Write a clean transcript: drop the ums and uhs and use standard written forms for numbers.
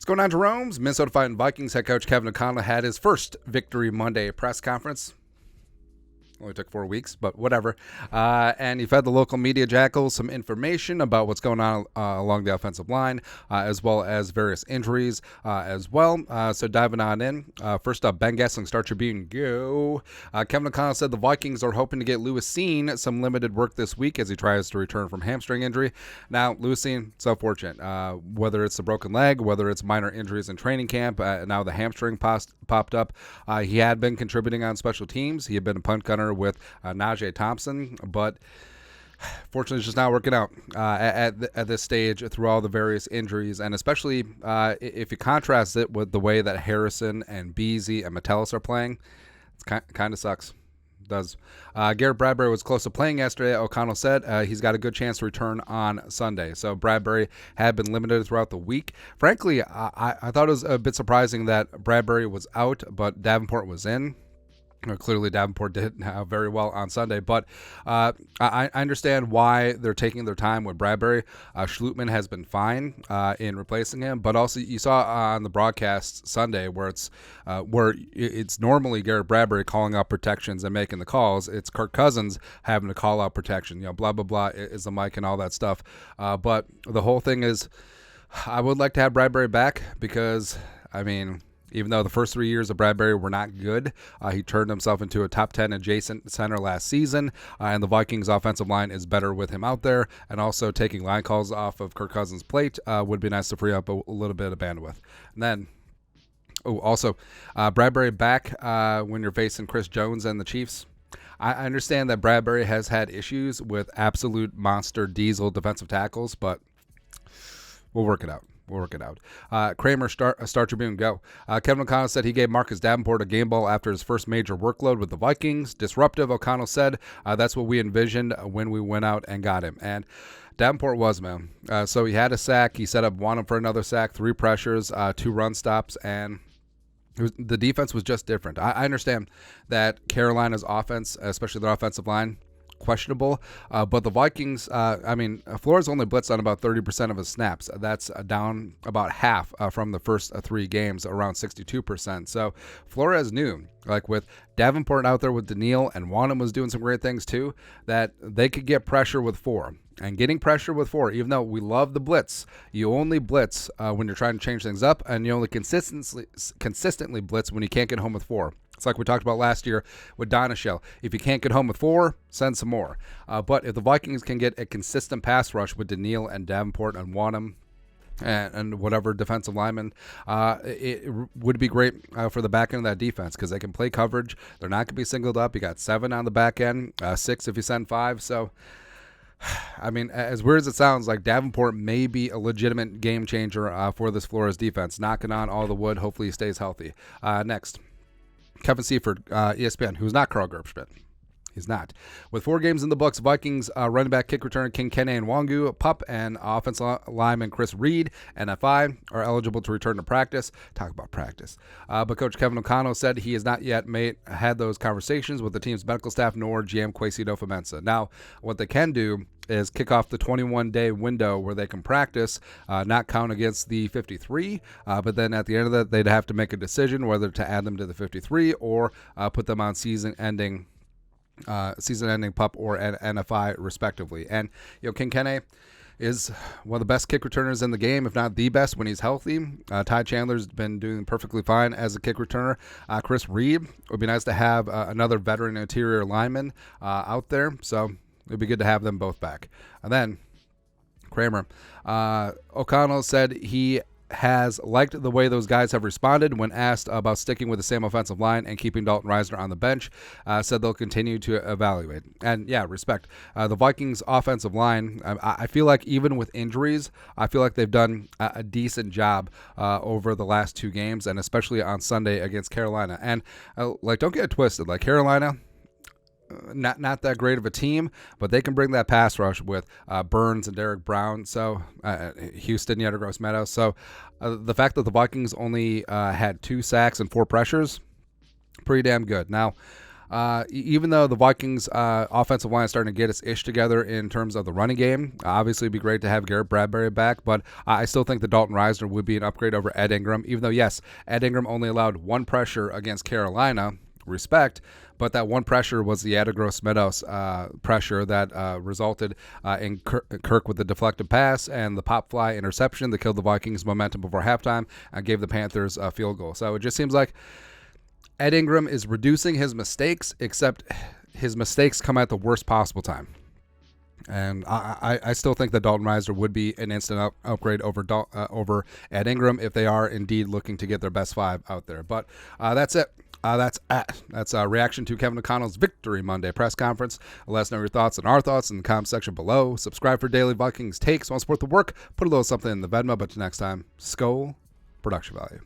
What's going on, Jerome's? Minnesota Fighting Vikings head coach Kevin O'Connell had his first Victory Monday press conference. Only took 4 weeks, but whatever. And he fed the local media jackals some information about what's going on along the offensive line, as well as various injuries as well. So diving on in. First up, Ben Gessling, Star Tribune, go. Kevin O'Connell said the Vikings are hoping to get Lewis Cine some limited work this week as he tries to return from hamstring injury. Now, Lewis Cine, so fortunate. Whether it's the broken leg, whether it's minor injuries in training camp, now the hamstring popped up. He had been contributing on special teams. He had been a punt gunner with Najee Thompson, but fortunately it's just not working out at this stage through all the various injuries, and especially if you contrast it with the way that Harrison and Beasley and Metellus are playing, it kind of sucks. It does. Garrett Bradbury was close to playing yesterday. O'Connell said he's got a good chance to return on Sunday. So Bradbury had been limited throughout the week. Frankly, I thought it was a bit surprising that Bradbury was out, but Davenport was in. Clearly, Davenport did very well on Sunday, but I understand why they're taking their time with Bradbury. Schlutman has been fine in replacing him, but also you saw on the broadcast Sunday where it's normally Garrett Bradbury calling out protections and making the calls. It's Kirk Cousins having to call out protection. Blah blah blah is the mic and all that stuff. But the whole thing is, I would like to have Bradbury back because even though the first 3 years of Bradbury were not good, he turned himself into a top 10 adjacent center last season, and the Vikings offensive line is better with him out there, and also taking line calls off of Kirk Cousins' plate would be nice to free up a little bit of bandwidth. And then, Bradbury back when you're facing Chris Jones and the Chiefs. I understand that Bradbury has had issues with absolute monster diesel defensive tackles, but we'll work it out. Kramer, Star Tribune, go. Kevin O'Connell said he gave Marcus Davenport a game ball after his first major workload with the Vikings. Disruptive, O'Connell said. That's what we envisioned when we went out and got him. And Davenport was, man. So he had a sack. He set up one for another sack, 3 pressures, 2 run stops, and the defense was just different. I understand that Carolina's offense, especially their offensive line, questionable, but the Vikings, Flores only blitzed on about 30% of his snaps. That's down about half from the first 3 games, around 62%. So Flores knew, like with Davenport out there with Daniil, and Wanham was doing some great things too, that they could get pressure with 4. And getting pressure with 4, even though we love the blitz, you only blitz when you're trying to change things up, and you only consistently blitz when you can't get home with 4. It's like we talked about last year with Donashell. If you can't get home with 4, send some more. But if the Vikings can get a consistent pass rush with Daniil and Davenport and Wanham and whatever defensive lineman, it would be great for the back end of that defense because they can play coverage. They're not going to be singled up. You got 7 on the back end, 6 if you send 5. So, as weird as it sounds, like Davenport may be a legitimate game changer for this Flores defense. Knocking on all the wood. Hopefully he stays healthy. Next. Kevin Seifert, ESPN, who's not Carl Gerbschmidt. He's not. With 4 games in the books, Vikings running back, kick returner King Kene and Wangu, Pup, and offensive lineman Chris Reed, NFI, are eligible to return to practice. Talk about practice. But Coach Kevin O'Connell said he has not yet had those conversations with the team's medical staff nor GM Kwesi adofo-mensah. Now, what they can do is kick off the 21-day window where they can practice, not count against the 53, but then at the end of that, they'd have to make a decision whether to add them to the 53 or put them on season-ending PUP or NFI respectively. And King Kene is one of the best kick returners in the game, if not the best when he's healthy. Ty Chandler's been doing perfectly fine as a kick returner. Chris Reed, would be nice to have another veteran interior lineman out there, so it'd be good to have them both back. And then Kramer, O'Connell said he has liked the way those guys have responded when asked about sticking with the same offensive line and keeping Dalton Risner on the bench. Said they'll continue to evaluate. And yeah, respect. The Vikings offensive line, I feel like even with injuries, I feel like they've done a decent job over the last 2 games, and especially on Sunday against Carolina. And don't get it twisted. Like Carolina, not that great of a team, but they can bring that pass rush with Burns and Derek Brown. So Houston, Yetter Gross Meadows. So the fact that the Vikings only had 2 sacks and 4 pressures, pretty damn good. Now, Even though the Vikings offensive line is starting to get its ish together in terms of the running game, obviously it'd be great to have Garrett Bradbury back, but I still think that Dalton Risner would be an upgrade over Ed Ingram, even though, yes, Ed Ingram only allowed one pressure against Carolina, respect, but that one pressure was the Adegros-Meadows pressure that resulted in Kirk with the deflected pass and the pop fly interception that killed the Vikings' momentum before halftime and gave the Panthers a field goal. So it just seems like Ed Ingram is reducing his mistakes, except his mistakes come at the worst possible time. And I still think that Dalton Risner would be an instant upgrade over Ed Ingram if they are indeed looking to get their best five out there. But that's it. That's a reaction to Kevin O'Connell's Victory Monday press conference. Let us know your thoughts and our thoughts in the comment section below. Subscribe for daily Vikings takes. Want to support the work? Put a little something in the Venmo. But till next time, Skol, production value.